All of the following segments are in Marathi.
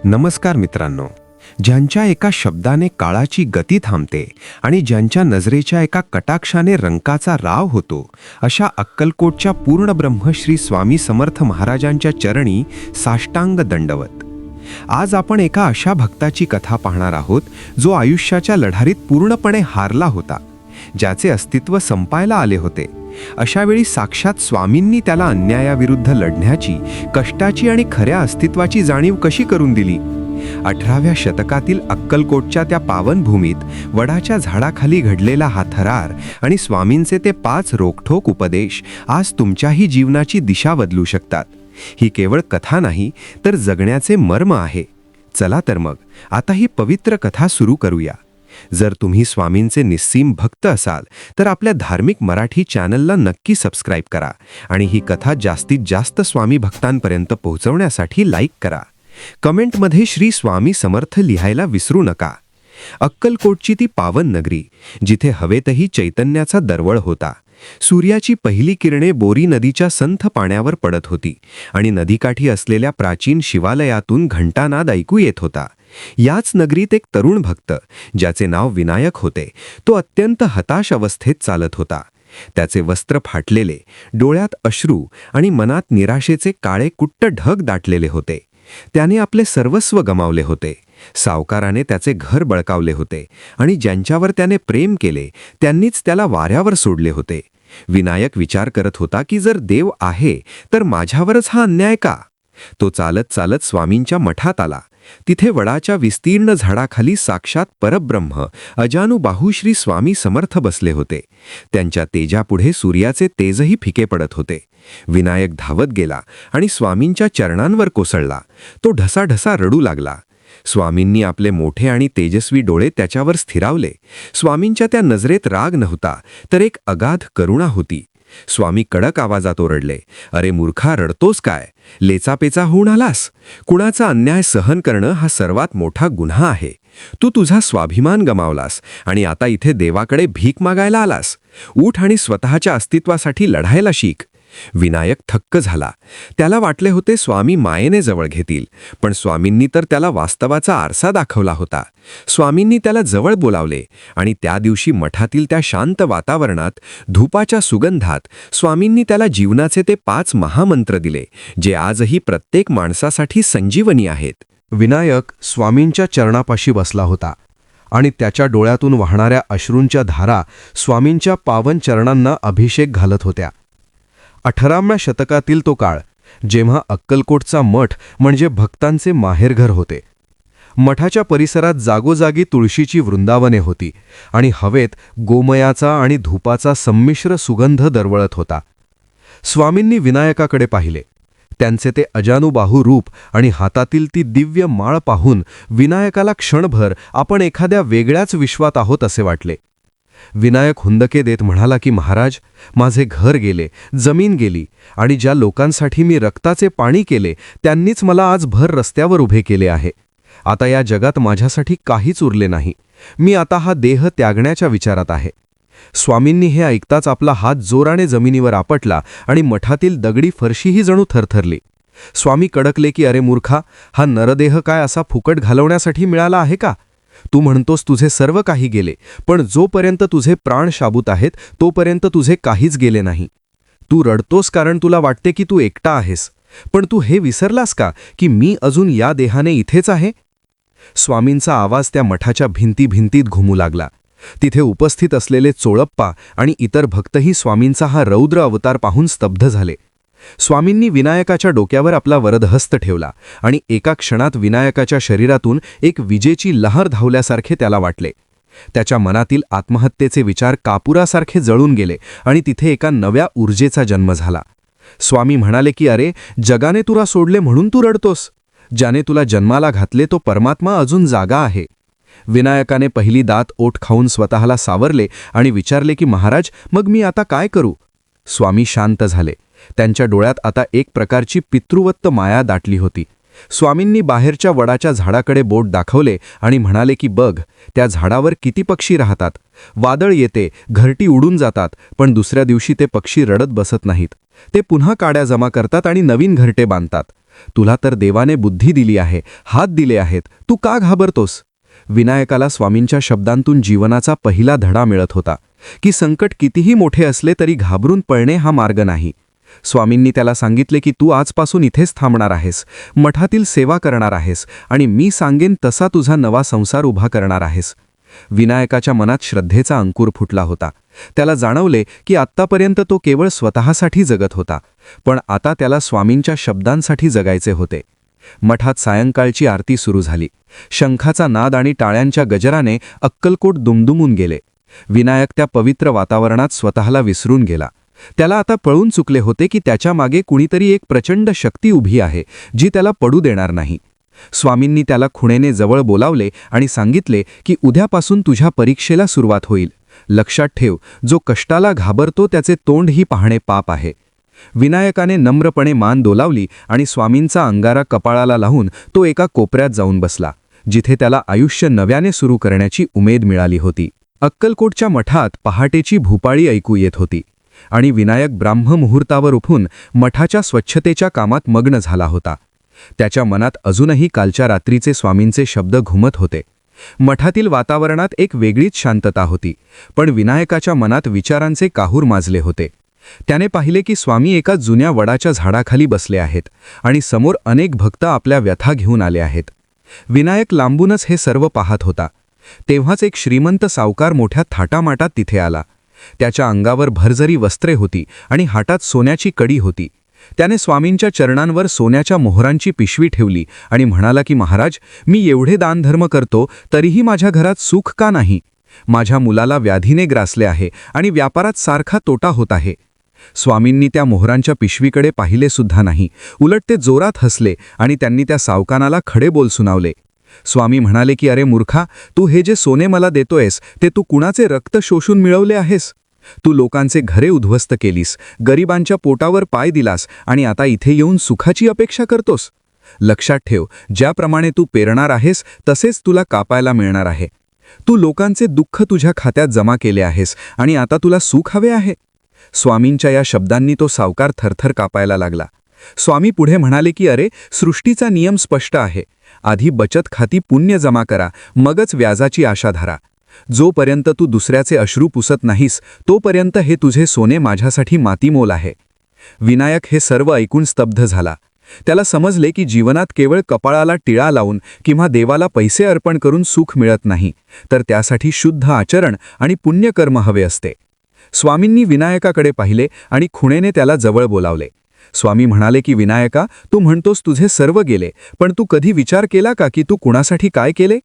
नमस्कार मित्रांनो. ज्यांच्या एका शब्दाने काळाची गती थांबते आणि ज्यांच्या नजरेच्या एका कटाक्षाने रंकाचा राव होतो, अशा अक्कलकोटच्या पूर्णब्रह्म श्री स्वामी समर्थ महाराजांच्या चरणी साष्टांग दंडवत. आज आपण एका अशा भक्ताची कथा पाहणार आहोत जो आयुष्याच्या लढाईत पूर्णपणे हारला होता, ज्याचे अस्तित्व संपायला आले होते. अशावेळी साक्षात स्वामींनी त्याला अन्यायाविरुद्ध लढण्याची, कष्टाची आणि खऱ्या अस्तित्वाची जाणीव कशी करून दिली. 18व्या शतकातील अक्कलकोटच्या त्या पावनभूमीत वडाच्या झाडाखाली घडलेला हा थरार आणि स्वामींचे ते 5 रोखठोक उपदेश आज तुमच्याही जीवनाची दिशा बदलू शकतात. ही केवळ कथा नाही, तर जगण्याचे मर्म आहे. चला तर मग आता ही पवित्र कथा सुरू करूया. जर तुम्ही स्वामींचे निस्सीम भक्त असाल तर आपल्या धार्मिक मराठी चॅनलला नक्की सबस्क्राईब करा आणि ही कथा जास्तीत जास्त स्वामी भक्तांपर्यंत पोहोचवण्यासाठी लाईक करा. कमेंटमध्ये श्री स्वामी समर्थ लिहायला विसरू नका. अक्कलकोटची ती पावन नगरी, जिथे हवेतही चैतन्याचा दरवळ होता. सूर्याची पहिली किरणे बोरी नदीच्या संथ पाण्यावर पडत होती आणि नदीकाठी असलेल्या प्राचीन शिवालयातून घंटानाद ऐकू येत होता. याच नगरीत एक तरुण भक्त, ज्याचे नाव विनायक होते, तो अत्यंत हताश अवस्थेत चालत होता. त्याचे वस्त्र फाटलेले, डोळ्यात अश्रू आणि मनात निराशेचे काळे कुट्ट ढग दाटलेले होते. त्याने आपले सर्वस्व गमावले होते. सावकाराने त्याचे घर बळकावले होते आणि ज्यांच्यावर त्याने प्रेम केले त्यांनीच त्याला वाऱ्यावर सोडले होते. विनायक विचार करत होता की जर देव आहे तर माझ्यावरच हा अन्याय का? तो चालत चालत स्वामींच्या मठात आला. तिथे वडाच्या विस्तीर्ण झाडाखाली साक्षात परब्रह्म अजानुबाहू श्री स्वामी समर्थ बसले होते. त्यांच्या तेजापुढे सूर्याचे तेजही फिके पडत होते. विनायक धावत गेला आणि स्वामींच्या चरणांवर कोसळला. तो ढसाढसा रडू लागला. स्वामींनी आपले मोठे आणि तेजस्वी डोळे त्याच्यावर स्थिरावले. स्वामींच्या त्या नजरेत राग नव्हता, तर एक अगाध करुणा होती. स्वामी कडक आवाजात ओरडले, "अरे मूर्खा, रडतोस काय? लेचापेचा होऊन आलास? कुणाचा अन्याय सहन करणं हा सर्वात मोठा गुन्हा आहे. तू तुझा स्वाभिमान गमावलास आणि आता इथे देवाकडे भीक मागायला आलास. उठ आणि स्वतःच्या अस्तित्वासाठी लढायला शिक." विनायक थक्क झाला. त्याला वाटले होते स्वामी मायेने जवळ घेतील, पण स्वामींनी तर त्याला वास्तवाचा आरसा दाखवला होता. स्वामींनी त्याला जवळ बोलावले आणि त्या दिवशी मठातील त्या शांत वातावरणात, धूपाच्या सुगंधात स्वामींनी त्याला जीवनाचे ते 5 महामंत्र दिले, जे आजही प्रत्येक माणसासाठी संजीवनी आहेत. विनायक स्वामींच्या चरणापाशी बसला होता आणि त्याच्या डोळ्यातून वाहणाऱ्या अश्रूंच्या धारा स्वामींच्या पावन चरणांना अभिषेक घालत होत्या. 18व्या शतकातील तो काळ, जेव्हा अक्कलकोटचा मठ म्हणजे भक्तांचे माहेरघर होते. मठाच्या परिसरात जागोजागी तुळशीची वृंदावने होती आणि हवेत गोमयाचा आणि धूपाचा संमिश्र सुगंध दरवळत होता. स्वामींनी विनायकाकडे पाहिले. त्यांचे ते अजानुबाहू रूप आणि हातातील ती दिव्य माळ पाहून विनायकाला क्षणभर आपण एखाद्या वेगळ्याच विश्वात आहोत असे वाटले. विनायक हुंदके देत म्हणाला की, "महाराज, माझे घर गेले, जमीन गेली आणि ज्या लोकांसाठी मी रक्ताचे पाणी केले त्यांनीच मला आज भर रस्त्यावर उभे केले आहे. आता या जगात माझ्यासाठी काहीच उरले नाही. मी आता हा देह त्यागण्याच्या विचारात आहे." स्वामींनी हे ऐकताच आपला हात जोराने जमिनीवर आपटला आणि मठातील दगडी फरशीही जणू थरथरली. स्वामी कडकले की, "अरे मूर्खा, हा नरदेह काय असा फुकट घालवण्यासाठी मिळाला आहे का? तू म्हणतोस तुझे सर्व काही गेले, पण जोपर्यंत तुझे प्राण शाबूत आहेत तोपर्यंत तुझे काहीच गेले नाही. तू रडतोस कारण तुला वाटते की तू एकटा आहेस, पण तू हे विसरलास का की मी अजून या देहाने इथेच आहे?" स्वामींचा आवाज त्या मठाच्या भिंतीत घुमू लागला. तिथे उपस्थित असलेले चोळप्पा आणि इतर भक्तही स्वामींचा हा रौद्र अवतार पाहून स्तब्ध झाले. स्वामींनी विनायकाच्या डोक्यावर आपला वरदहस्त ठेवला आणि एका क्षणात विनायकाच्या शरीरातून एक विजेची लहर धावल्यासारखे त्याला वाटले. त्याच्या मनातील आत्महत्येचे विचार कापुरासारखे जळून गेले आणि तिथे एका नव्या ऊर्जेचा जन्म झाला. स्वामी म्हणाले की, "अरे, जगाने तुला सोडले म्हणून तू रडतोस. ज्याने तुला जन्माला घातले तो परमात्मा अजून जागा आहे." विनायकाने पहिली दात ओठ खाऊन स्वतःला सावरले आणि विचारले की, "महाराज, मग मी आता काय करू?" स्वामी शांत झाले. त्यांच्या डोळ्यात आता एक प्रकारची पितृवत्त माया दाटली होती. स्वामींनी बाहेरच्या वडाच्या झाडाकडे बोट दाखवले आणि म्हणाले की, "बघ, त्या झाडावर किती पक्षी राहतात. वादळ येते, घरटी उडून जातात, पण दुसऱ्या दिवशी ते पक्षी रडत बसत नाहीत. ते पुन्हा काड्या जमा करतात आणि नवीन घरटे बांधतात. तुला तर देवाने बुद्धी दिली आहे, हात दिले आहेत, तू का घाबरतोस? विनायकाला स्वामींच्या शब्दांतून जीवनाचा पहिला धडा मिळत होता की संकट कितीही मोठे असले तरी घाबरून पळणे हा मार्ग नाही. स्वामींनी त्याला सांगितले की तू आजपासून इथेच थांबणार आहेस, मठातील सेवा करणार आहेस आणि मी सांगेन तसा तुझा नवा संसार उभा करणार आहेस. विनायकाच्या मनात श्रद्धेचा अंकुर फुटला होता. त्याला जाणवले की आत्तापर्यंत तो केवळ स्वतःसाठी जगत होता, पण आता त्याला स्वामींच्या शब्दांसाठी जगायचे होते. मठात सायंकाळची आरती सुरू झाली. शंखाचा नाद आणि टाळ्यांच्या गजराने अक्कलकोट दुमदुमून गेले. विनायक त्या पवित्र वातावरणात स्वतःला विसरून गेला. त्याला आता पळून चुकले होते की त्याच्या मागे कुणीतरी एक प्रचंड शक्ती उभी आहे जी त्याला पडू देणार नाही. स्वामींनी त्याला खुणेने जवळ बोलावले आणि सांगितले की उद्यापासून तुझ्या परीक्षेला सुरुवात होईल. लक्षात ठेव, जो कष्टाला घाबरतो त्याचे तोंडही पाहणे पाप आहे. विनायकाने नम्रपणे मान डोलावली आणि स्वामींचा अंगारा कपाळाला लावून तो एका कोपऱ्यात जाऊन बसला, जिथे त्याला आयुष्य नव्याने सुरू करण्याची उमेद मिळाली होती. अक्कलकोटच्या मठात पहाटेची भूपाळी ऐकू येत होती आणि विनायक ब्राह्ममुहूर्तावर उठून मठाच्या स्वच्छतेच्या कामात मग्न झाला होता. त्याच्या मनात अजूनही कालच्या रात्रीचे स्वामींचे शब्द घुमत होते. मठातील वातावरणात एक वेगळीच शांतता होती, पण विनायकाच्या मनात विचारांचे काहूर माजले होते. त्याने पाहिले की स्वामी एका जुन्या वडाच्या झाडाखाली बसले आहेत आणि समोर अनेक भक्त आपल्या व्यथा घेऊन आले आहेत. विनायक लांबूनच हे सर्व पाहत होता. तेव्हाच एक श्रीमंत सावकार मोठ्या थाटामाटात तिथे आला. त्याच्या अंगावर भरजरी वस्त्रे होती आणि हातात सोन्याची कडी होती. त्याने स्वामींच्या चरणांवर सोन्याच्या मोहरांची पिशवी ठेवली आणि म्हणाला की महाराज, मी एवढे दानधर्म करतो तरीही माझ्या घरात सुख का नाही? माझ्या मुलाला व्याधीने ग्रासले आहे आणि व्यापारात सारखा तोटा होत आहे. स्वामींनी त्या मोहरांच्या पिशवीकडे पाहिले सुद्धा नाही. उलट ते जोरात हसले आणि त्यांनी त्या सावकानाला खडे बोल सुनावले. स्वामी म्हणाले की अरे मूर्खा, तू हे जे सोने मला देतोयस ते तू कुणाचे रक्त शोषून मिळवले आहेस? तू लोकांचे घरे उद्ध्वस्त केलीस, गरिबांच्या पोटावर पाय दिलास आणि आता इथे येऊन सुखाची अपेक्षा करतोस. लक्षात ठेव, ज्याप्रमाणे तू पेरणार आहेस तसेच तुला कापायला मिळणार आहे. तू लोकांचे दुःख तुझ्या खात्यात जमा केले आहेस आणि आता तुला सुख हवे आहे. स्वामींच्या या शब्दांनी तो सावकार थरथर कापायला लागला. स्वामी पुढे म्हणाले की अरे, सृष्टीचा नियम स्पष्ट आहे. आधी बचत खाती पुण्य जमा करा, मगच व्याजाची आशा धरा. जोपर्यंत तू दुसऱ्याचे अश्रू पुसत नाहीस तोपर्यंत हे तुझे सोने माझ्यासाठी मातीमोल आहे. विनायक हे सर्व ऐकून स्तब्ध झाला. त्याला समजले की जीवनात केवळ कपाळाला टिळा लावून किंवा देवाला पैसे अर्पण करून सुख मिळत नाही, तर त्यासाठी शुद्ध आचरण आणि पुण्यकर्म हवे असते. स्वामींनी विनायकाकडे पाहिले आणि खुणेने त्याला जवळ बोलावले. स्वामी म्हणाले की विनायका, तू म्हणतोस तुझे सर्व गेले, पण तू कधी विचार केला का की तू कुणासाठी काय केले?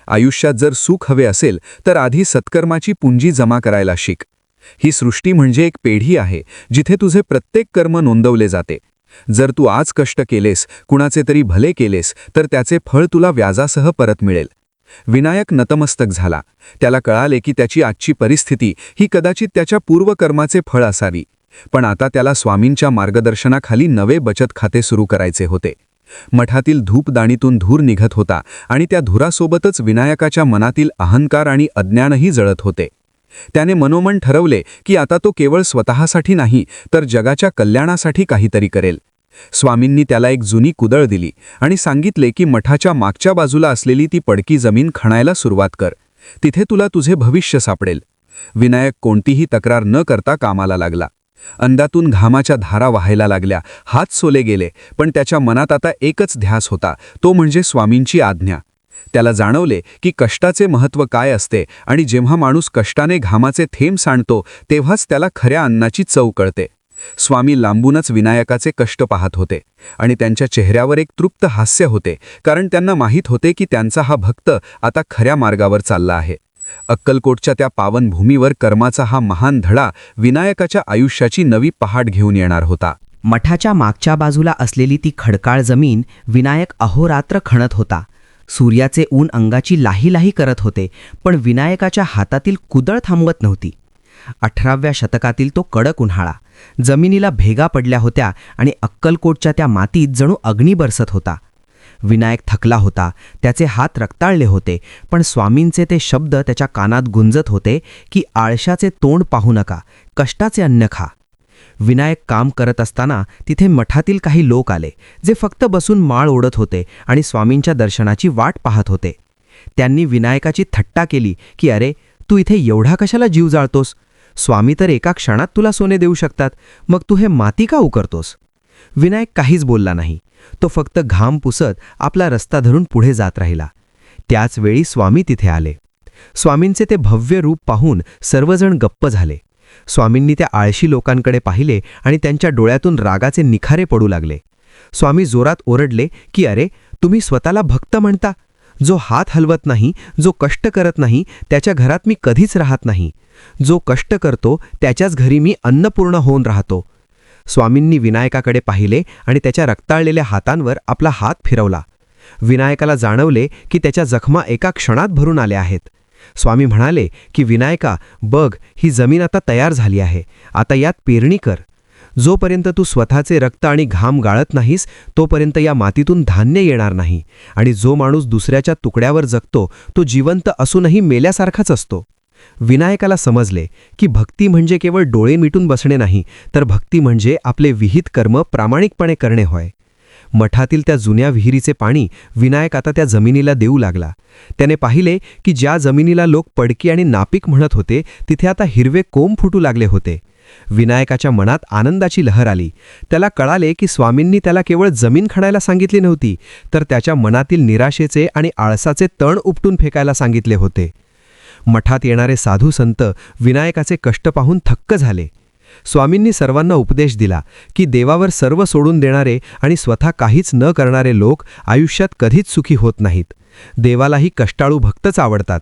आयुष्यात जर सुख हवे असेल तर आधी सत्कर्माची पुंजी जमा करायला शिक. ही सृष्टी म्हणजे एक पेढी आहे जिथे तुझे प्रत्येक कर्म नोंदवले जाते. जर तू आज कष्ट केलेस, कुणाचे तरी भले केलेस, तर त्याचे फळ तुला व्याजासह परत मिळेल. विनायक नतमस्तक झाला. त्याला कळाले की त्याची आजची परिस्थिती ही कदाचित त्याच्या पूर्वकर्माचे फळ असावी, पण आता त्याला स्वामींच्या मार्गदर्शनाखाली नवे बचत खाते सुरू करायचे होते. मठातील धूपदाणीतून धूर निघत होता आणि त्या धुरासोबतच विनायकाच्या मनातील अहंकार आणि अज्ञानही जळत होते. त्याने मनोमन ठरवले की आता तो केवळ स्वतःसाठी नाही तर जगाच्या कल्याणासाठी काहीतरी करेल. स्वामींनी त्याला एक जुनी कुदळ दिली आणि सांगितले की मठाच्या मागच्या बाजूला असलेली ती पडकी जमीन खणायला सुरुवात कर. तिथे तुला तुझे भविष्य सापडेल. विनायक कोणतीही तक्रार न करता कामाला लागला. अंदातून घामाच्या धारा वाहायला लागल्या, हात सोले गेले, पण त्याच्या मनात आता एकच ध्यास होता, तो म्हणजे स्वामींची आज्ञा. त्याला जाणवले की कष्टाचे महत्त्व काय असते आणि जेव्हा माणूस कष्टाने घामाचे थेंब सांडतो तेव्हाच त्याला खऱ्या अन्नाची चव कळते. स्वामी लांबूनच विनायकाचे कष्ट पाहत होते आणि त्यांच्या चेहऱ्यावर एक तृप्त हास्य होते, कारण त्यांना माहीत होते की त्यांचा हा भक्त आता खऱ्या मार्गावर चालला आहे. अक्कलकोटच्या त्या पावन भूमीवर कर्माचा हा महान धडा विनायकाच्या आयुष्याची नवी पहाट घेऊन येणार होता. मठाच्या मागच्या बाजूला असलेली ती खडकाळ जमीन विनायक अहोरात्र खणत होता. सूर्याचे ऊन अंगाची लाही लाही करत होते, पण विनायकाच्या हातातील कुदळ थांबवत नव्हती. 18व्या शतकातील तो कडक उन्हाळा. जमिनीला भेगा पडल्या होत्या आणि अक्कलकोटच्या त्या मातीत जणू अग्नी बरसत होता. विनायक थकला होता, त्याचे हात रक्ताळले होते, पण स्वामींचे ते शब्द त्याच्या कानात गुंजत होते की आळशाचे तोंड पाहू नका, कष्टाचे अन्न खा. विनायक काम करत असताना तिथे मठातील काही लोक आले, जे फक्त बसून माळ ओढत होते आणि स्वामींच्या दर्शनाची वाट पाहत होते. त्यांनी विनायकाची थट्टा केली की अरे, तू इथे एवढा कशाला जीव जाळतोस? स्वामी तर एका क्षणात तुला सोने देऊ शकतात, मग तू हे माती का उकरतोस? विनायक काहीच बोलला नाही. तो फक्त घाम पुसत आपला रस्ता धरून पुढे जात राहिला. त्याच वेळी स्वामी तिथे आले. स्वामींचे ते भव्य रूप पाहून सर्वजण गप्प झाले. स्वामींनी त्या आळशी लोकांकडे पाहिले आणि त्यांच्या डोळ्यातून रागाचे निखारे पडू लागले. स्वामी जोरात ओरडले की अरे, तुम्ही स्वतःला भक्त म्हणता? जो हात हलवत नाही, जो कष्ट करत नाही, त्याच्या घरात मी कधीच राहत नाही. जो कष्ट करतो त्याच्याच घरी मी अन्नपूर्ण होऊन राहतो. स्वामींनी विनायकाकडे पाहिले आणि त्याच्या रक्ताळलेल्या हातांवर आपला हात फिरवला. विनायकाला जाणवले की त्याच्या जखमा एका क्षणात भरून आल्या आहेत. स्वामी म्हणाले की विनायका, बघ, ही जमीन आता तयार झाली आहे. आता यात पेरणी कर. जोपर्यंत तू स्वतःचे रक्त आणि घाम गाळत नाहीस, तोपर्यंत या मातीतून धान्य येणार नाही. आणि जो माणूस दुसऱ्याच्या तुकड्यावर जगतो, तो जिवंत असूनही मेल्यासारखाच असतो. विनायकाला समजले की भक्ती म्हणजे केवळ डोळे मिटून बसणे नाही, तर भक्ती म्हणजे आपले विहित कर्म प्रामाणिकपणे करणे होय. मठातील त्या जुन्या विहिरीचे पाणी विनायक आता त्या जमिनीला देऊ लागला. त्याने पाहिले की ज्या जमिनीला लोक पडकी आणि नापीक म्हणत होते, तिथे आता हिरवे कोंब फुटू लागले होते. विनायकाच्या मनात आनंदाची लहर आली. त्याला कळाले की स्वामींनी त्याला केवळ जमीन खणायला सांगितली नव्हती, तर त्याच्या मनातील निराशेचे आणि आळसाचे तण उपटून फेकायला सांगितले होते. मठात येणारे साधू संत विनायकाचे कष्ट पाहून थक्क झाले. स्वामींनी सर्वांना उपदेश दिला की देवावर सर्व सोडून देणारे आणि स्वतः काहीच न करणारे लोक आयुष्यात कधीच सुखी होत नाहीत. देवालाही कष्टाळू भक्तच आवडतात.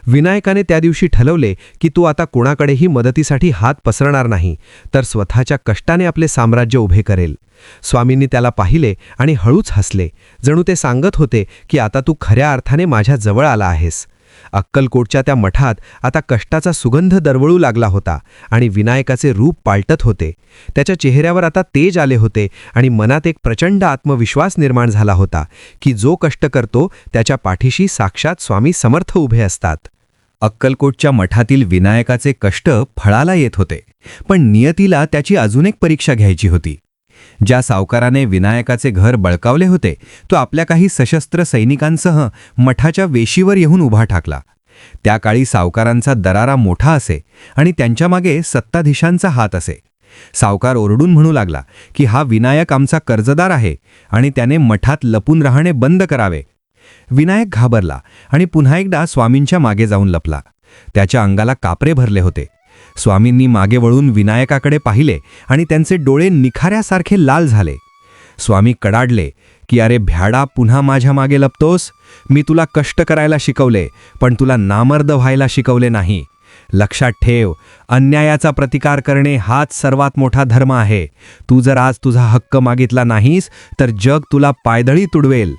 विनायकाने त्या दिवशी ठरवले की तू आता कोणाकडेही मदतीसाठी हात पसरणार नाही, तर स्वतःच्या कष्टाने आपले साम्राज्य उभे करेल. स्वामींनी त्याला पाहिले आणि हळूच हसले, जणू ते सांगत होते की आता तू खऱ्या अर्थाने माझ्या जवळ आला आहेस. अक्कलकोटच्या त्या मठात आता कष्टाचा सुगंध दरवळू लागला होता आणि विनायकाचे रूप पालटत होते. त्याच्या चेहऱ्यावर आता तेज आले होते आणि मनात एक प्रचंड आत्मविश्वास निर्माण झाला होता की जो कष्ट करतो त्याच्या पाठीशी साक्षात स्वामी समर्थ उभे असतात. अक्कलकोटच्या मठातील विनायकाचे कष्ट फळाला येत होते, पण नियतीला त्याची अजून एक परीक्षा घ्यायची होती. ज्या सावकाराने विनायकाचे घर बळकावले होते, तो आपल्या काही सशस्त्र सैनिकांसह मठाच्या वेशीवर येऊन उभा ठाकला. त्या काळी सावकारांचा दरारा मोठा असे आणि त्यांच्यामागे सत्ताधीशांचा हात असे. सावकार ओरडून म्हणू लागला की हा विनायक आमचा कर्जदार आहे आणि त्याने मठात लपून राहणे बंद करावे. विनायक घाबरला आणि पुन्हा एकदा स्वामींच्या मागे जाऊन लपला. त्याच्या अंगाला कापरे भरले होते. स्वामींनी मागे वळून विनायकाकडे पाहिले आणि त्यांचे डोळे निखाऱ्यासारखे लाल झाले. स्वामी कडाडले की अरे भ्याडा, पुन्हा माझ्या मागे लपतोस? मी तुला कष्ट करायला शिकवले, पण तुला नामर्द व्हायला शिकवले नाही. लक्षात ठेव, अन्यायाचा प्रतिकार करणे हाच सर्वात मोठा धर्म आहे. तू जर आज तुझा हक्क मागितला नाहीस, तर जग तुला पायदळी तुडवेल.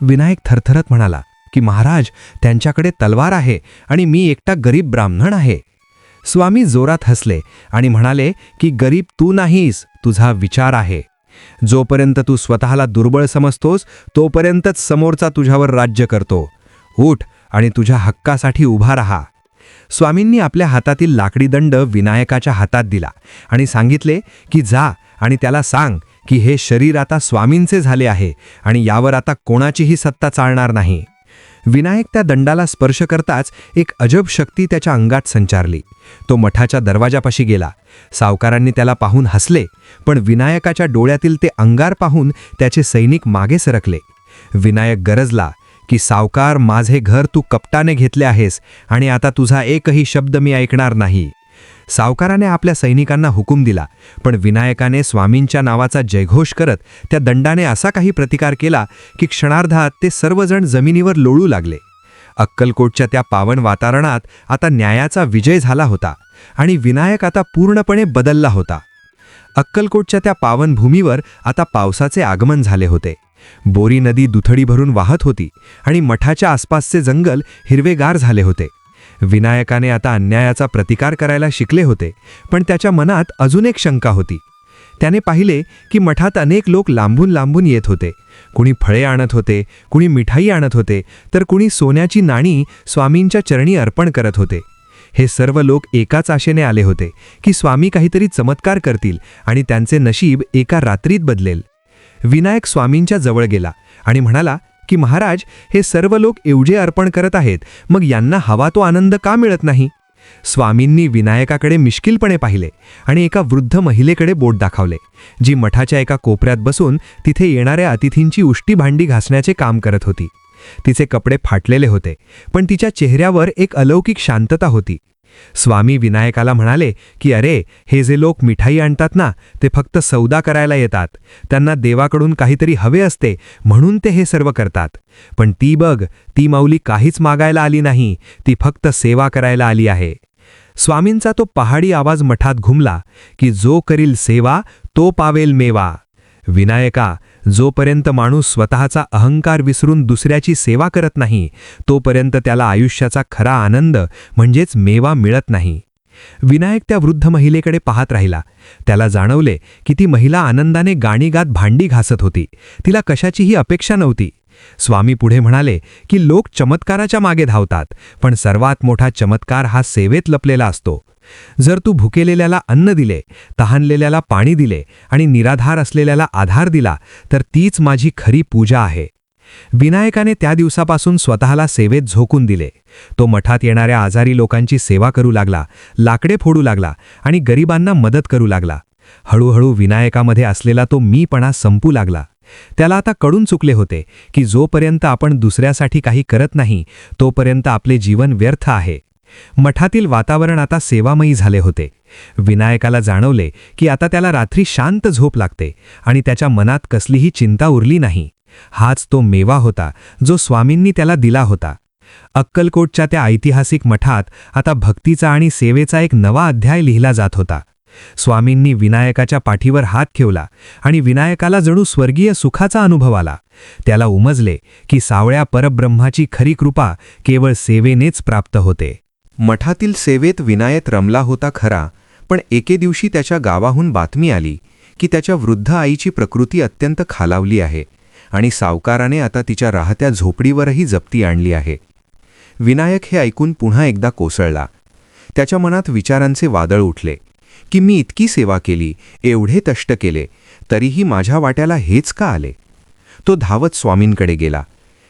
विनायक थरथरत म्हणाला की महाराज, त्यांच्याकडे तलवार आहे आणि मी एकटा गरीब ब्राह्मण आहे. स्वामी जोरात हसले आणि म्हणाले की गरीब तू नाहीस, तुझा विचार आहे. जोपर्यंत तू स्वतःला दुर्बळ समजतोस, तोपर्यंतच समोरचा तुझ्यावर राज्य करतो. उठ आणि तुझ्या हक्कासाठी उभा राहा. स्वामींनी आपल्या हातातील लाकडी दंड विनायकाच्या हातात दिला आणि सांगितले की जा आणि त्याला सांग की हे शरीर आता स्वामींचे झाले आहे आणि यावर आता कोणाचीही सत्ता चालणार नाही. विनायक त्या दंडाला स्पर्श करताच एक अजब शक्ती त्याच्या अंगात संचारली. तो मठाच्या दरवाजापाशी गेला. सावकारांनी त्याला पाहून हसले, पण विनायकाच्या डोळ्यातील ते अंगार पाहून त्याचे सैनिक मागे सरकले. विनायक गरजला की सावकार, माझे घर तू कपटाने घेतले आहेस आणि आता तुझा एकही शब्द मी ऐकणार नाही. सावकाराने आपल्या सैनिकांना हुकूम दिला, पण विनायकाने स्वामींच्या नावाचा जयघोष करत त्या दंडाने असा काही प्रतिकार केला की क्षणार्धात ते सर्वजण जमिनीवर लोळू लागले. अक्कलकोटच्या त्या पावन वातावरणात आता न्यायाचा विजय झाला होता आणि विनायक आता पूर्णपणे बदलला होता. अक्कलकोटच्या त्या पावन भूमीवर आता पावसाचे आगमन झाले होते. बोरी नदी दुथडी भरून वाहत होती आणि मठाच्या आसपासचे जंगल हिरवेगार झाले होते. विनायकाने आता अन्यायाचा प्रतिकार करायला शिकले होते, पण त्याच्या मनात अजून एक शंका होती. त्याने पाहिले की मठात अनेक लोक लांबून लांबून येत होते. कुणी फळे आणत होते, कुणी मिठाई आणत होते, तर कुणी सोन्याची नाणी स्वामींच्या चरणी अर्पण करत होते. हे सर्व लोक एकाच आशेने आले होते की स्वामी काहीतरी चमत्कार करतील आणि त्यांचे नशीब एका रात्रीत बदलेल. विनायक स्वामींच्या जवळ गेला आणि म्हणाला की महाराज, हे सर्व लोक एवढे अर्पण करत आहेत, मग यांना हवा तो आनंद का मिळत नाही? स्वामींनी विनायकाकडे मिश्किलपणे पाहिले आणि एका वृद्ध महिलेकडे बोट दाखवले, जी मठाच्या एका कोपऱ्यात बसून तिथे येणाऱ्या अतिथींची उष्टी भांडी घासण्याचे काम करत होती. तिचे कपडे फाटलेले होते, पण तिच्या चेहऱ्यावर एक अलौकिक शांतता होती. स्वामी विनायकाला म्हणाले की अरे, हे जे लोक मिठाई आणतात ना, ते फक्त सौदा करायला येतात. त्यांना देवाकडून काहीतरी हवे असते म्हणून ते हे सर्व करतात. पण ती बघ, ती माऊली काहीच मागायला आली नाही, ती फक्त सेवा करायला आली आहे. स्वामींचा तो पहाडी आवाज मठात घुमला की जो करील सेवा तो पावेल मेवा. विनायका, जोपर्यंत माणूस स्वतःचा अहंकार विसरून दुसऱ्याची सेवा करत नाही, तोपर्यंत त्याला आयुष्याचा खरा आनंद म्हणजेच मेवा मिळत नाही. विनायक त्या वृद्ध महिलेकडे पाहत राहिला. त्याला जाणवले की ती महिला आनंदाने गाणी गात भांडी घासत होती. तिला कशाचीही अपेक्षा नव्हती. स्वामी पुढे म्हणाले की लोक चमत्काराच्या मागे धावतात, पण सर्वात मोठा चमत्कार हा सेवेत लपलेला असतो. जर तू भुकेलेल्याला अन्न दिले, तहानलेल्याला पाणी दिले आणि निराधार असलेल्याला आधार दिला, तर तीच माझी खरी पूजा आहे. विनायकाने त्या दिवसापासून स्वतःला सेवेत झोकून दिले. तो मठात येणाऱ्या आजारी लोकांची सेवा करू लागला, लाकडे फोडू लागला आणि गरिबांना मदत करू लागला. हळूहळू विनायकामध्ये असलेला तो मीपणा संपू लागला. त्याला आता कळून चुकले होते की जोपर्यंत आपण दुसऱ्यासाठी काही करत नाही, तोपर्यंत आपले जीवन व्यर्थ आहे. मठातील वातावरण आता सेवामयी झाले होते. विनायकाला जाणवले की आता त्याला रात्री शांत झोप लागते आणि त्याच्या मनात कसलीही चिंता उरली नाही. हाच तो मेवा होता जो स्वामींनी त्याला दिला होता. अक्कलकोटच्या त्या ऐतिहासिक मठात आता भक्तीचा आणि सेवेचा एक नवा अध्याय लिहिला जात होता. स्वामींनी विनायकाच्या पाठीवर हात ठेवला आणि विनायकाला जणू स्वर्गीय सुखाचा अनुभव आला. त्याला उमजले की सावळ्या परब्रह्माची खरी कृपा केवळ सेवेनेच प्राप्त होते. मठातील सेवेत विनायक रमला होता खरा, पण एके दिवशी त्याच्या गावाहून बातमी आली की त्याच्या वृद्ध आईची प्रकृती अत्यंत खालावली आहे आणि सावकाराने आता तिच्या राहत्या झोपडीवरही जप्ती आणली आहे. विनायक हे ऐकून पुन्हा एकदा कोसळला. त्याच्या मनात विचारांचे वादळ उठले की मी इतकी सेवा केली, एवढे कष्ट केले, तरीही माझ्या वाट्याला हेच का आले? तो धावत स्वामींकडे गेला.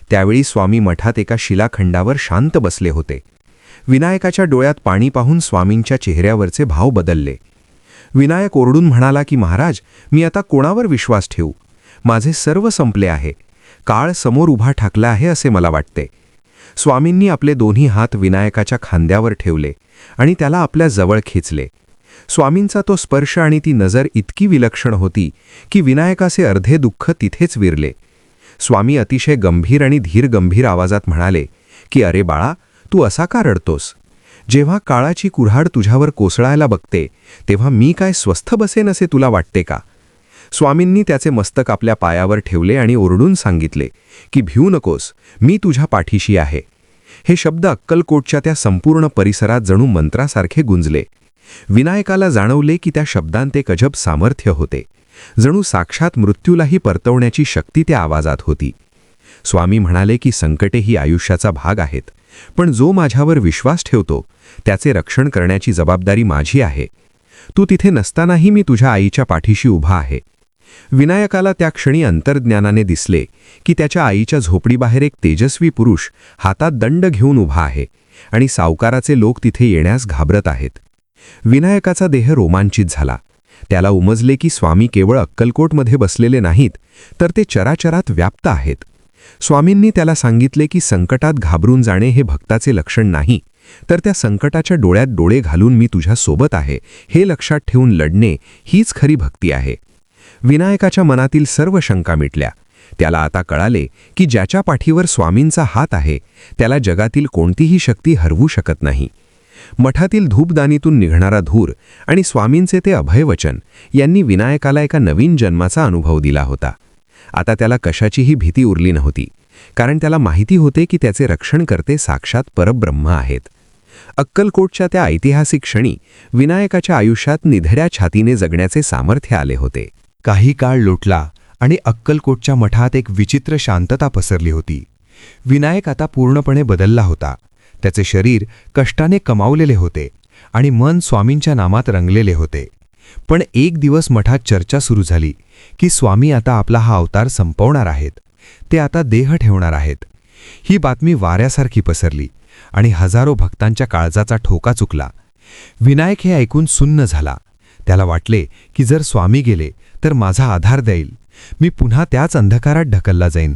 त्यावेळी स्वामी मठात एका शिलाखंडावर शांत बसले होते. विनायकाच्या डोळ्यात पाणी पाहून स्वामींच्या चेहऱ्यावरचे भाव बदलले. विनायक ओरडून म्हणाला की महाराज, मी आता कोणावर विश्वास ठेवू? माझे सर्व संपले आहे. काळ समोर उभा ठाकला आहे असे मला वाटते. स्वामींनी आपले दोन्ही हात विनायकाच्या खांद्यावर ठेवले आणि त्याला आपल्या जवळ खेचले. स्वामींचा तो स्पर्श आणि ती नजर इतकी विलक्षण होती की विनायकाचे अर्धे दुःख तिथेच विरले. स्वामी अतिशय गंभीर आणि धीरगंभीर आवाजात म्हणाले की अरे बाळा, तू असा का रडतोस? जेव्हा काळाची कुऱ्हाड तुझ्यावर कोसळायला बघते, तेव्हा मी काय स्वस्थ बसेन असे तुला वाटते का? स्वामींनी त्याचे मस्तक आपल्या पायावर ठेवले आणि ओरडून सांगितले की भिऊ नकोस, मी तुझ्या पाठीशी आहे. हे शब्द अक्कलकोटच्या त्या संपूर्ण परिसरात जणू मंत्रासारखे गुंजले. विनायकाला जाणवले की त्या शब्दांत एक अजब सामर्थ्य होते. जणू साक्षात मृत्यूलाही परतवण्याची शक्ती त्या आवाजात होती. स्वामी म्हणाले की संकटे ही आयुष्याचा भाग आहेत, पण जो माझ्यावर विश्वास ठेवतो त्याचे रक्षण करण्याची जबाबदारी माझी आहे. तू तिथे नसतानाही मी तुझ्या आईच्या पाठीशी उभा आहे. विनायकाला त्या क्षणी अंतर्ज्ञानाने दिसले की त्याच्या आईच्या झोपडीबाहेर एक तेजस्वी पुरुष हातात दंड घेऊन उभा आहे आणि सावकाराचे लोक तिथे येण्यास घाबरत आहेत. विनायकाचा देह रोमांचित झाला. त्याला उमजले की स्वामी केवळ अक्कलकोटमध्ये बसलेले नाहीत, तर ते चराचरात व्याप्त आहेत. स्वामींनी त्याला सांगितले की संकटात घाबरून जाणे हे भक्ताचे लक्षण नाही, तर त्या संकटाच्या डोळ्यात डोळे घालून मी तुझ्या सोबत आहे हे लक्षात ठेवून लढणे हीच खरी भक्ती आहे. विनायकाच्या मनातील सर्व शंका मिटल्या. त्याला आता कळाले की ज्याच्या पाठीवर स्वामींचा हात आहे त्याला जगातील कोणतीही शक्ती हरवू शकत नाही. मठातील धूपदानीतून निघणारा धूर आणि स्वामींचे ते अभयवचन यांनी विनायकाला एका नवीन जन्माचा अनुभव दिला होता. आता त्याला कशाचीही भीती उरली नव्हती, कारण त्याला माहिती होते की त्याचे रक्षणकर्ते साक्षात परब्रह्म आहेत. अक्कलकोटच्या त्या ऐतिहासिक क्षणी विनायकाच्या आयुष्यात निधड्या छातीने जगण्याचे सामर्थ्य आले होते. काही काळ लोटला आणि अक्कलकोटच्या मठात एक विचित्र शांतता पसरली होती. विनायक आता पूर्णपणे बदलला होता. त्याचे शरीर कष्टाने कमावलेले होते आणि मन स्वामींच्या नामात रंगलेले होते. पण एक दिवस मठात चर्चा सुरू झाली की स्वामी आता आपला हा अवतार संपवणार आहेत. ते आता देह ठेवणार आहेत. ही बातमी वाऱ्यासारखी पसरली आणि हजारो भक्तांच्या काळजाचा ठोका चुकला. विनायक हे ऐकून सुन्न झाला. त्याला वाटले की जर स्वामी गेले तर माझा आधार देईल. मी पुन्हा त्याच अंधकारात ढकलला जाईन.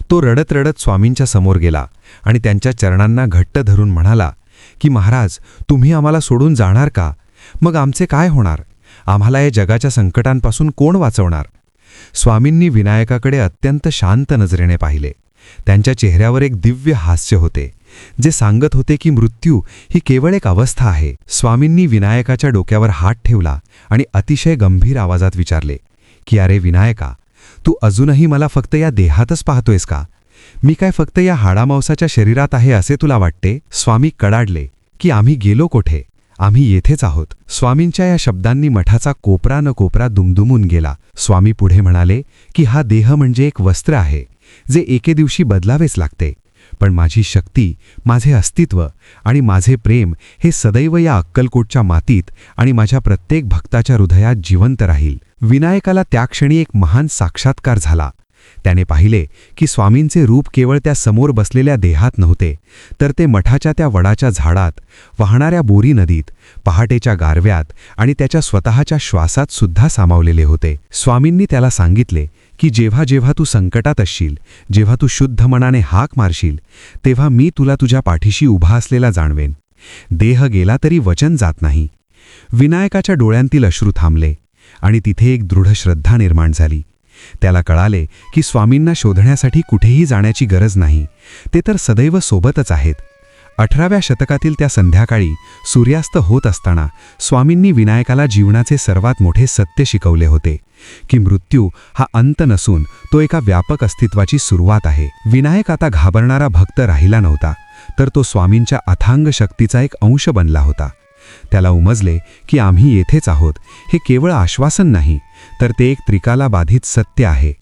तो रडत रडत स्वामींच्या समोर गेला आणि त्यांच्या चरणांना घट्ट धरून म्हणाला की महाराज, तुम्ही आम्हाला सोडून जाणार का? मग आमचे काय होणार? आम्हाला या जगाच्या संकटांपासून कोण वाचवणार? स्वामींनी विनायकाकडे अत्यंत शांत नजरेने पाहिले. त्यांच्या चेहऱ्यावर एक दिव्य हास्य होते, जे सांगत होते की मृत्यू ही केवळ एक अवस्था आहे. स्वामींनी विनायकाच्या डोक्यावर हात ठेवला आणि अतिशय गंभीर आवाजात विचारले की अरे विनायका, तू अजूनही मला फक्त या देहातच पाहतोयस का? मी काय फक्त या हाडामांसाच्या शरीरात आहे असे तुला वाटते? स्वामी कडाडले की आम्ही गेलो कोठे? आम्ही येथेच आहोत. स्वामींच्या या शब्दांनी मठाचा कोपरा न कोपरा दुमदुमून गेला. स्वामी पुढे म्हणाले की हा देह म्हणजे एक वस्त्र आहे, जे एके दिवशी बदलावेच लागते. पण माझी शक्ती, माझे अस्तित्व आणि माझे प्रेम हे सदैव या अक्कलकोटच्या मातीत आणि माझ्या प्रत्येक भक्ताच्या हृदयात जिवंत राहील. विनायकाला त्या क्षणी एक महान साक्षात्कार झाला. त्याने पाहिले की स्वामींचे रूप केवळ त्या समोर बसलेल्या देहात नव्हते, तर ते मठाच्या त्या वडाच्या झाडात, वाहणाऱ्या बोरी नदीत, पहाटेच्या गारव्यात आणि त्याच्या स्वतःच्या श्वासात सुद्धा सामावलेले होते. स्वामींनी त्याला सांगितले की जेव्हा जेव्हा तू संकटात असशील, जेव्हा तू शुद्ध मनाने हाक मारशील, तेव्हा मी तुला तुझ्या पाठीशी उभा असलेला जाणवेन. देह गेला तरी वचन जात नाही. विनायकाच्या डोळ्यांतील अश्रू थांबले आणि तिथे एक दृढ श्रद्धा निर्माण झाली. त्याला कळाले की स्वामींना शोधण्यासाठी कुठेही जाण्याची गरज नाही. ते तर सदैव सोबतच आहेत. 18व्या शतकातील त्या संध्याकाळी सूर्यास्त होत असताना स्वामींनी विनायकाला जीवनाचे सर्वात मोठे सत्य शिकवले होते की मृत्यू हा अंत नसून तो एका व्यापक अस्तित्वाची सुरुवात आहे. विनायक आता घाबरणारा भक्त राहिला नव्हता, तर तो स्वामींच्या अथांग शक्तीचा एक अंश बनला होता. त्याला उमजले की आम्ही येथेच आहोत हे केवळ आश्वासन नाही, तर ते एक त्रिकालाबाधित सत्य आहे,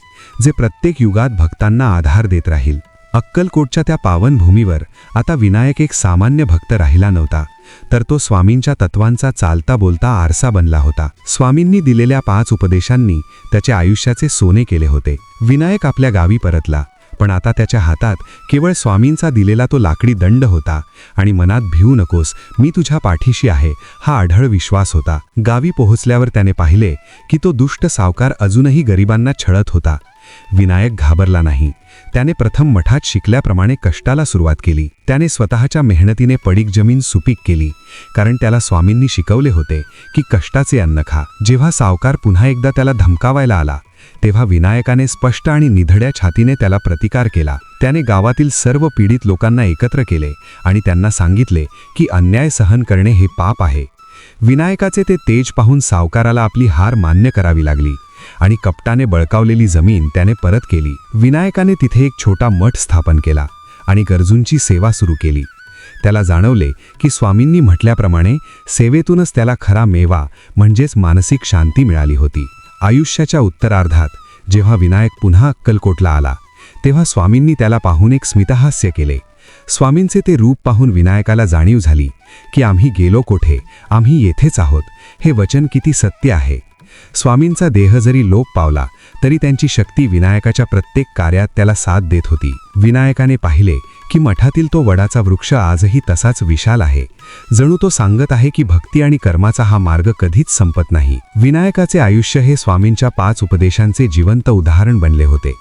जे प्रत्येक युगात भक्तांना आधार देत राहील. अक्कलकोटच्या त्या पावनभूमीवर आता विनायक एक सामान्य भक्त राहिला नव्हता, तर तो स्वामींच्या तत्वांचा चालता बोलता आरसा बनला होता. स्वामींनी दिलेल्या 5 उपदेशांनी त्याच्या आयुष्याचे सोने केले होते. विनायक आपल्या गावी परतला, पण आता त्याच्या हातात केवळ स्वामींचा दिलेला तो लाकडी दंड होता आणि मनात भिवू नकोस, मी तुझ्या पाठीशी आहे हा आढळ विश्वास होता. गावी पोहोचल्यावर त्याने पाहिले की तो दुष्ट सावकार अजूनही गरिबांना छळत होता. विनायक घाबरला नाही. त्याने प्रथम मठात शिकल्याप्रमाणे कष्टाला सुरुवात केली. त्याने स्वतःच्या मेहनतीने पडीक जमीन सुपीक केली, कारण त्याला स्वामींनी शिकवले होते की कष्टाचे अन्न खा. जेव्हा सावकार पुन्हा एकदा त्याला धमकावायला आला, तेव्हा विनायकाने स्पष्ट आणि निधड्या छातीने त्याला प्रतिकार केला. त्याने गावातील सर्व पीडित लोकांना एकत्र केले आणि त्यांना सांगितले की अन्याय सहन करणे हे पाप आहे. विनायकाचे ते तेज पाहून सावकाराला आपली हार मान्य करावी लागली आणि कपटाने बळकावलेली जमीन त्याने परत केली. विनायकाने तिथे एक छोटा मठ स्थापन केला आणि गरजूंची सेवा सुरू केली. त्याला जाणवले की स्वामींनी म्हटल्याप्रमाणे सेवेतूनच त्याला खरा मेवा म्हणजेच मानसिक शांती मिळाली होती. आयुष्याच्या उत्तरार्धात जेव्हा विनायक पुन्हा अक्कलकोटला आला, तेव्हा स्वामींनी त्याला पाहून एक स्मितहास्य केले. स्वामींचे ते रूप पाहून विनायकाला जाणीव झाली की आम्ही गेलो कोठे, आम्ही येथेच आहोत हे वचन किती सत्य आहे. स्वामींचा देह जरी लोप पावला तरी त्यांची शक्ती विनायकाच्या प्रत्येक कार्यात त्याला साथ देत होती. विनायकाने पाहिले की मठातील तो वडाचा वृक्ष आजही तसाच विशाल आहे. जणू तो सांगत आहे की भक्ती आणि कर्माचा हा मार्ग कधीच संपत नाही. विनायकाचे आयुष्य हे स्वामींच्या 5 उपदेशांचे जिवंत उदाहरण बनले होते.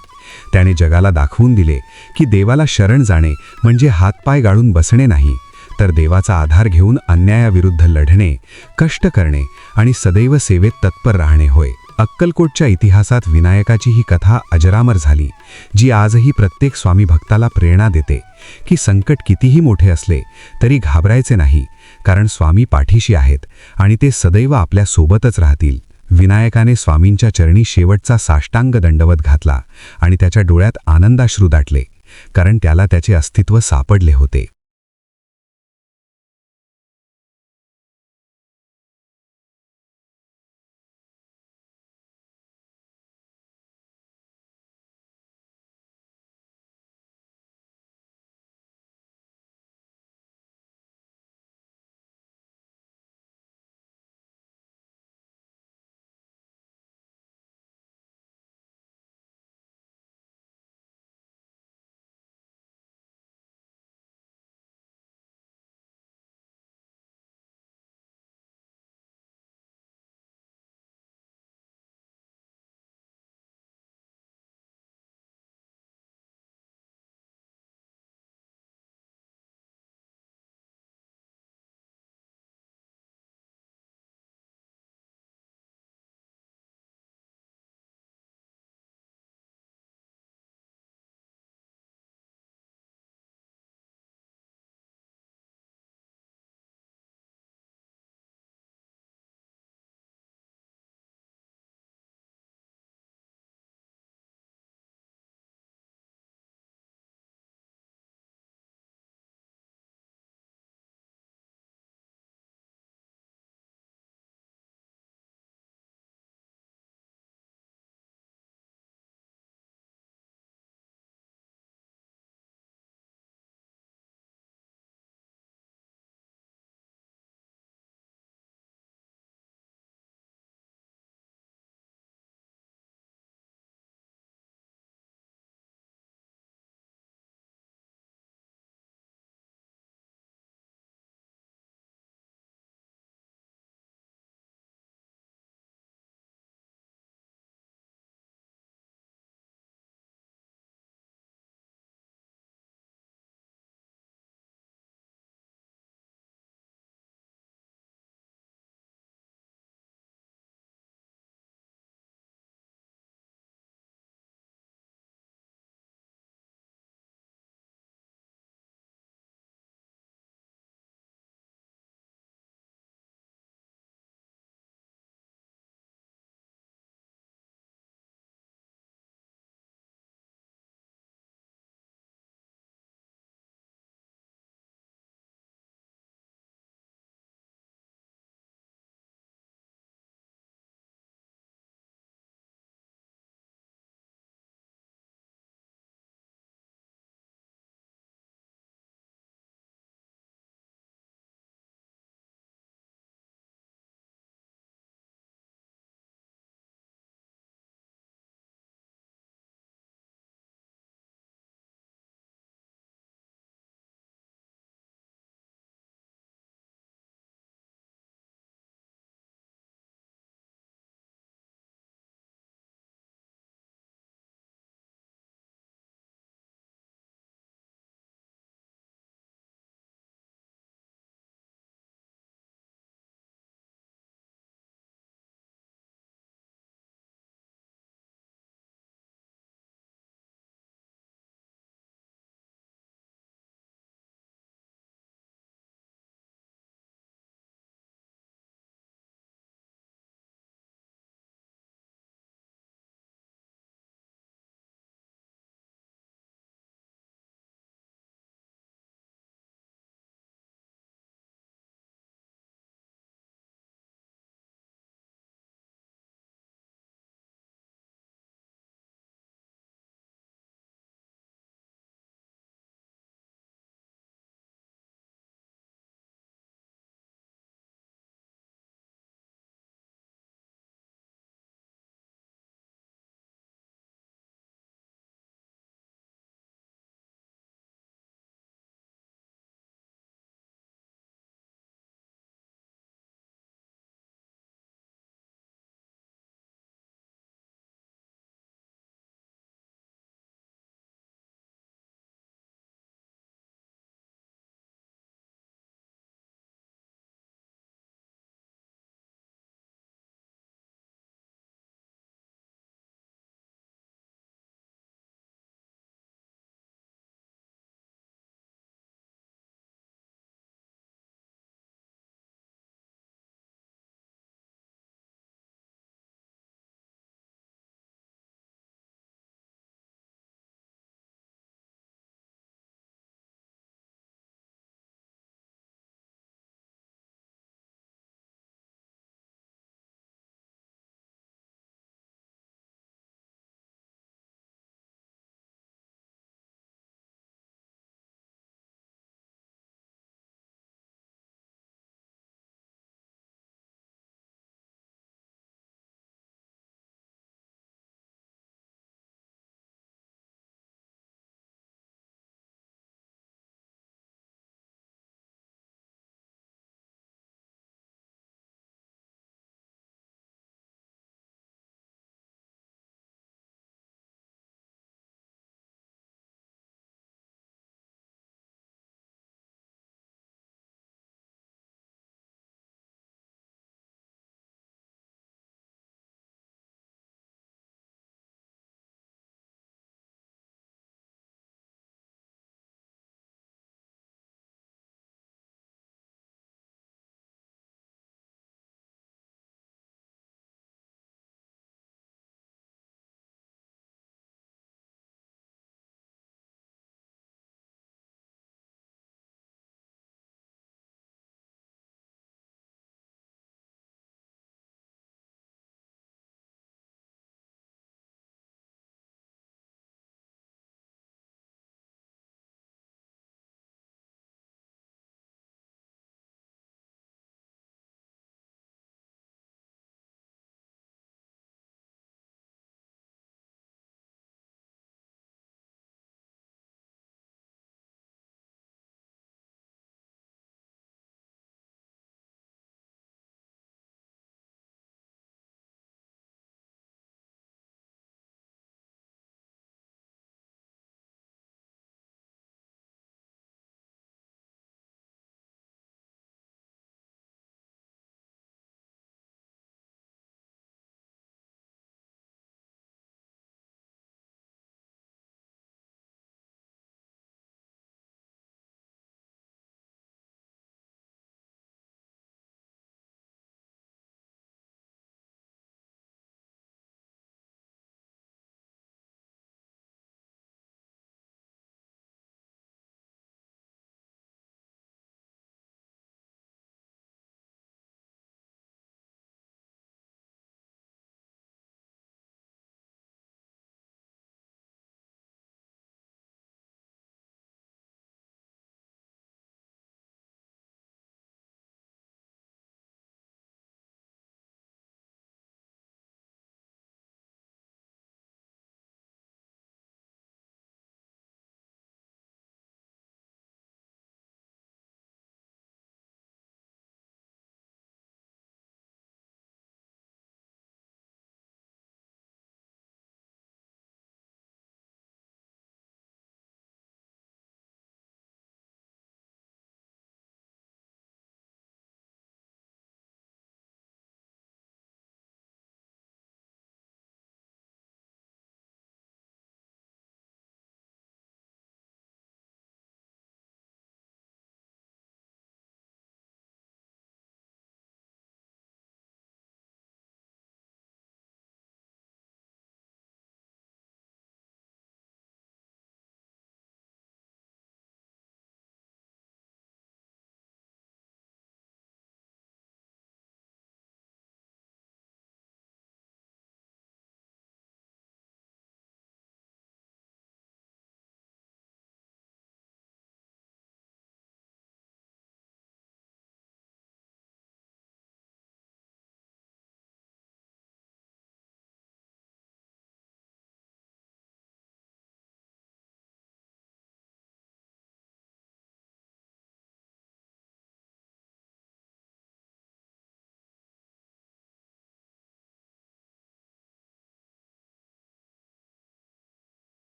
त्याने जगाला दाखवून दिले की देवाला शरण जाणे म्हणजे हातपाय गाळून बसणे नाही, तर देवाचा आधार घेऊन अन्यायाविरुद्ध लढणे, कष्ट करणे आणि सदैव सेवेत तत्पर राहणे होय. अक्कलकोटच्या इतिहासात विनायकाची ही कथा अजरामर झाली, जी आजही प्रत्येक स्वामी भक्ताला प्रेरणा देते की संकट कितीही मोठे असले तरी घाबरायचे नाही, कारण स्वामी पाठीशी आहेत आणि ते सदैव आपल्या सोबतच राहतील. विनायकाने स्वामींच्या चरणी शेवटचा साष्टांग दंडवत घातला आणि त्याच्या डोळ्यात आनंदाश्रू दाटले, कारण त्याला त्याचे अस्तित्व सापडले होते.